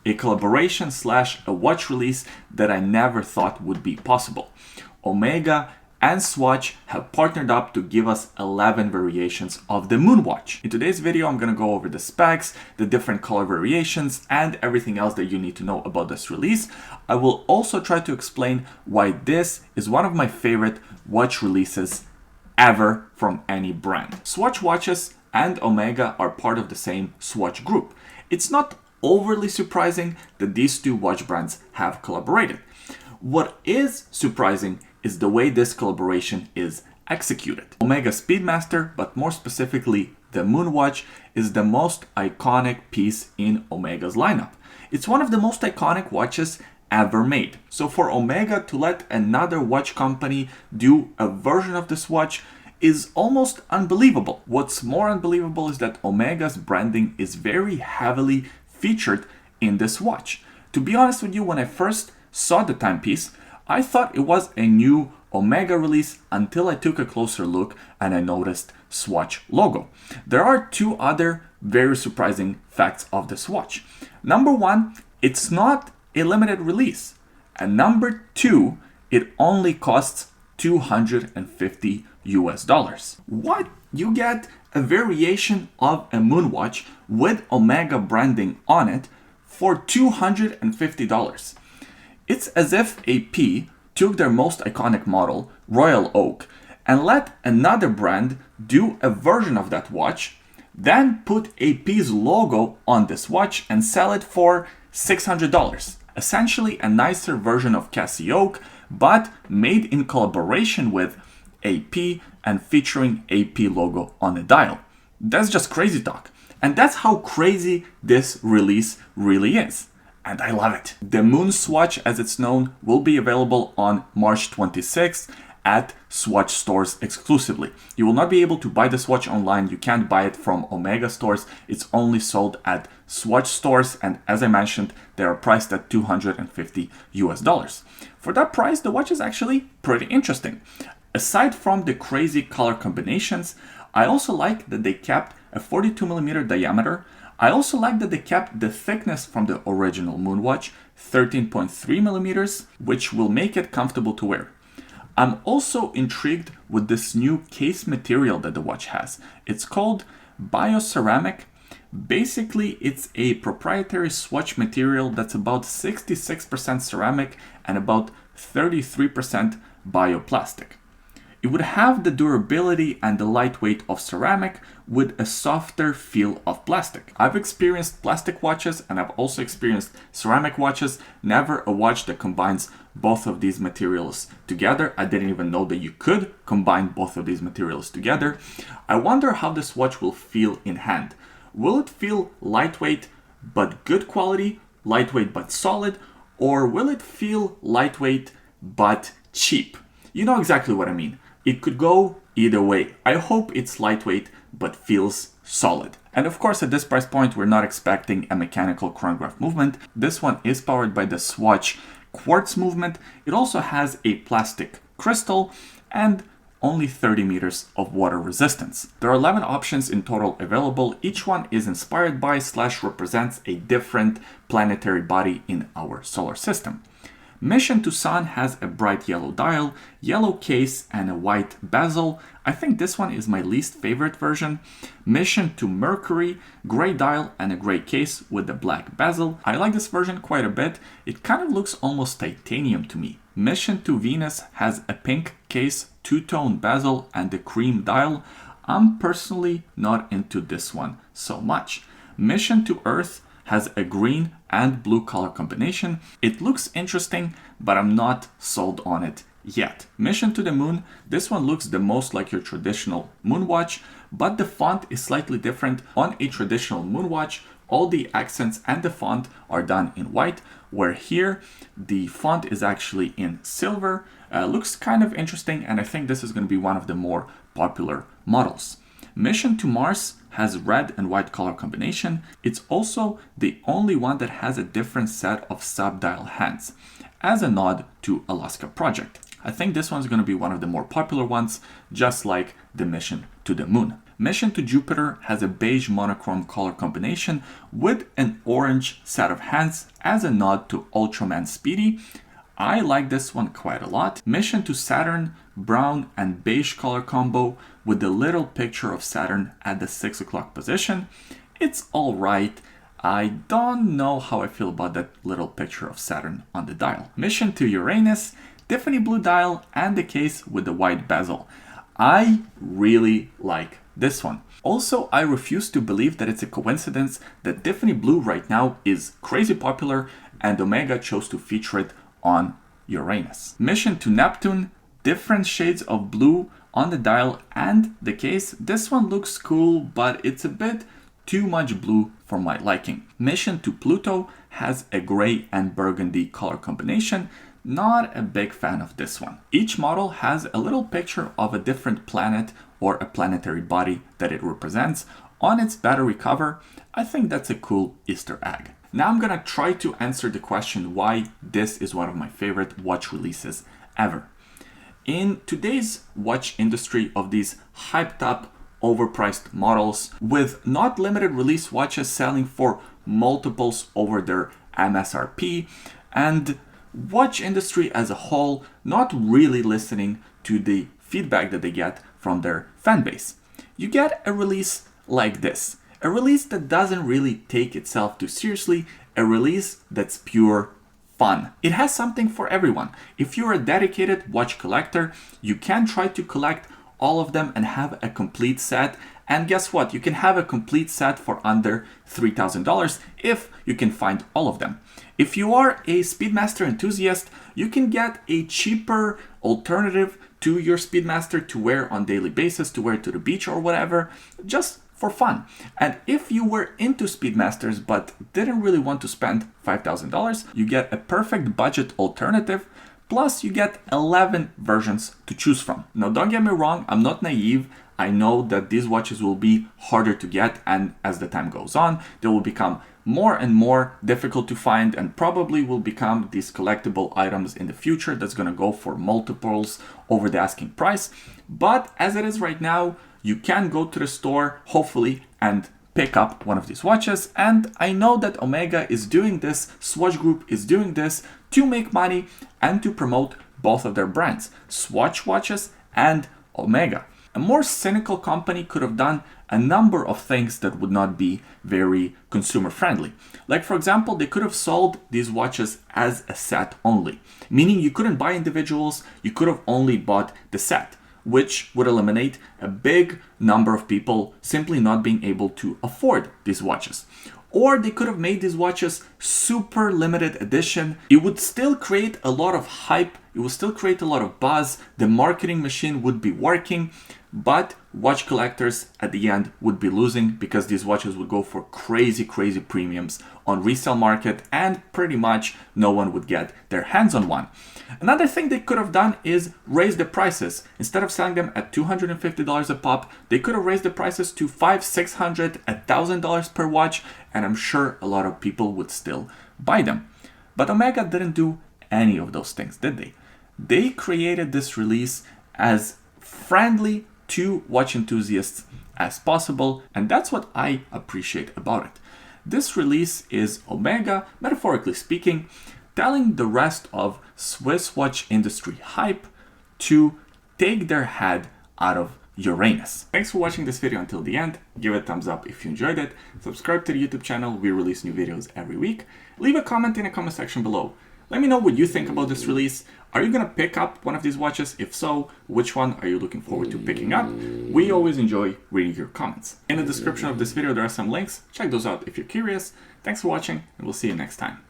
a collaboration slash a watch release that I never thought would be possible. Omega and Swatch have partnered up to give us 11 variations of the Moonwatch. In today's video, I'm gonna go over the specs, the different color variations, and everything else that you need to know about this release. I will also try to explain why this is one of my favorite watch releases ever from any brand. Swatch watches and Omega are part of the same Swatch group. It's not overly surprising that these two watch brands have collaborated. What is surprising is the way this collaboration is executed. Omega Speedmaster, but more specifically the Moonwatch, is the most iconic piece in Omega's lineup. It's one of the most iconic watches ever made. So for Omega to let another watch company do a version of this watch is almost unbelievable. What's more unbelievable is that Omega's branding is very heavily featured in this watch. To be honest with you, when I first saw the timepiece, I thought it was a new Omega release until I took a closer look and I noticed Swatch logo. There are two other very surprising facts of this watch. Number one, it's not a limited release. And number two, it only costs $250 US. What? You get a variation of a Moonwatch with Omega branding on it for $250. It's as if AP took their most iconic model, Royal Oak, and let another brand do a version of that watch, then put AP's logo on this watch and sell it for $600. Essentially a nicer version of Cassie Oak, but made in collaboration with AP and featuring AP logo on the dial. That's just crazy talk. And that's how crazy this release really is. And I love it. The Moon Swatch, as it's known, will be available on March 26th at Swatch stores exclusively. You will not be able to buy this watch online. You can't buy it from Omega stores. It's only sold at Swatch stores. And as I mentioned, they are priced at $250 US. For that price, the watch is actually pretty interesting. Aside from the crazy color combinations, I also like that they kept a 42mm diameter. I also like that they kept the thickness from the original Moonwatch, 13.3mm, which will make it comfortable to wear. I'm also intrigued with this new case material that the watch has. It's called bioceramic. Basically, it's a proprietary Swatch material that's about 66% ceramic and about 33% bioplastic. It would have the durability and the lightweight of ceramic with a softer feel of plastic. I've experienced plastic watches and I've also experienced ceramic watches, never a watch that combines both of these materials together. I didn't even know that you could combine both of these materials together. I wonder how this watch will feel in hand. Will it feel lightweight but good quality, lightweight but solid, or will it feel lightweight but cheap? You know exactly what I mean. It could go either way. I hope it's lightweight but feels solid. And of course, at this price point, we're not expecting a mechanical chronograph movement. This one is powered by the Swatch quartz movement. It also has a plastic crystal and only 30 meters of water resistance. There are 11 options in total available. Each one is inspired by / represents a different planetary body in our solar system. Mission to Sun has a bright yellow dial, yellow case, and a white bezel. I think this one is my least favorite version. Mission to Mercury, gray dial and a gray case with a black bezel. I like this version quite a bit. It kind of looks almost titanium to me. Mission to Venus has a pink case, two-tone bezel, and a cream dial. I'm personally not into this one so much. Mission to Earth has a green and blue color combination. It looks interesting, but I'm not sold on it yet. Mission to the Moon, this one looks the most like your traditional Moonwatch, but the font is slightly different. On a traditional Moonwatch, all the accents and the font are done in white, where here the font is actually in silver. Looks kind of interesting, and I think this is going to be one of the more popular models. Mission to Mars has red and white color combination. It's also the only one that has a different set of sub-dial hands, as a nod to Alaska Project. I think this one's going to be one of the more popular ones, just like the Mission to the Moon. Mission to Jupiter has a beige monochrome color combination with an orange set of hands as a nod to Ultraman Speedy. I like this one quite a lot. Mission to Saturn, brown and beige color combo with the little picture of Saturn at the 6 o'clock position. It's alright. I don't know how I feel about that little picture of Saturn on the dial. Mission to Uranus, Tiffany blue dial and the case with the white bezel. I really like this one. Also, I refuse to believe that it's a coincidence that Tiffany blue right now is crazy popular and Omega chose to feature it on Uranus. Mission to Neptune, different shades of blue on the dial and the case. This one looks cool, but it's a bit too much blue for my liking. Mission to Pluto has a gray and burgundy color combination. Not a big fan of this one. Each model has a little picture of a different planet or a planetary body that it represents on its battery cover. I think that's a cool Easter egg. Now I'm gonna try to answer the question why this is one of my favorite watch releases ever. In today's watch industry of these hyped up, overpriced models with not limited release watches selling for multiples over their MSRP, and watch industry as a whole not really listening to the feedback that they get from their fan base. You get a release like this, a release that doesn't really take itself too seriously, a release that's pure fun. It has something for everyone. If you're a dedicated watch collector, you can try to collect all of them and have a complete set. And guess what? You can have a complete set for under $3,000 if you can find all of them. If you are a Speedmaster enthusiast, you can get a cheaper alternative to your Speedmaster to wear on daily basis, to wear to the beach or whatever, just for fun. And if you were into Speedmasters but didn't really want to spend $5,000, you get a perfect budget alternative. Plus, you get 11 versions to choose from. Now, don't get me wrong, I'm not naive. I know that these watches will be harder to get, and as the time goes on, they will become more and more difficult to find and probably will become these collectible items in the future that's going to go for multiples over the asking price. But as it is right now, you can go to the store, hopefully, and pick up one of these watches. And I know that Omega is doing this, Swatch Group is doing this to make money and to promote both of their brands, Swatch watches and Omega. A more cynical company could have done a number of things that would not be very consumer friendly. Like, for example, they could have sold these watches as a set only, meaning you couldn't buy individuals, you could have only bought the set, which would eliminate a big number of people simply not being able to afford these watches. Or they could have made these watches super limited edition. It would still create a lot of hype, it would still create a lot of buzz, the marketing machine would be working, but watch collectors at the end would be losing because these watches would go for crazy premiums on resale market and pretty much no one would get their hands on one. Another thing they could have done is raise the prices. Instead of selling them at $250 a pop, they could have raised the prices to $500, $600, $1,000 per watch, and I'm sure a lot of people would still buy them. But Omega didn't do any of those things, did they? They created this release as friendly to watch enthusiasts as possible, and that's what I appreciate about it. This release is Omega, metaphorically speaking, telling the rest of Swiss watch industry hype to take their head out of Uranus. Thanks for watching this video until the end. Give it a thumbs up if you enjoyed it. Subscribe to the YouTube channel. We release new videos every week. Leave a comment in the comment section below. Let me know what you think about this release. Are you gonna pick up one of these watches? If so, which one are you looking forward to picking up? We always enjoy reading your comments. In the description of this video, there are some links. Check those out if you're curious. Thanks for watching, and we'll see you next time.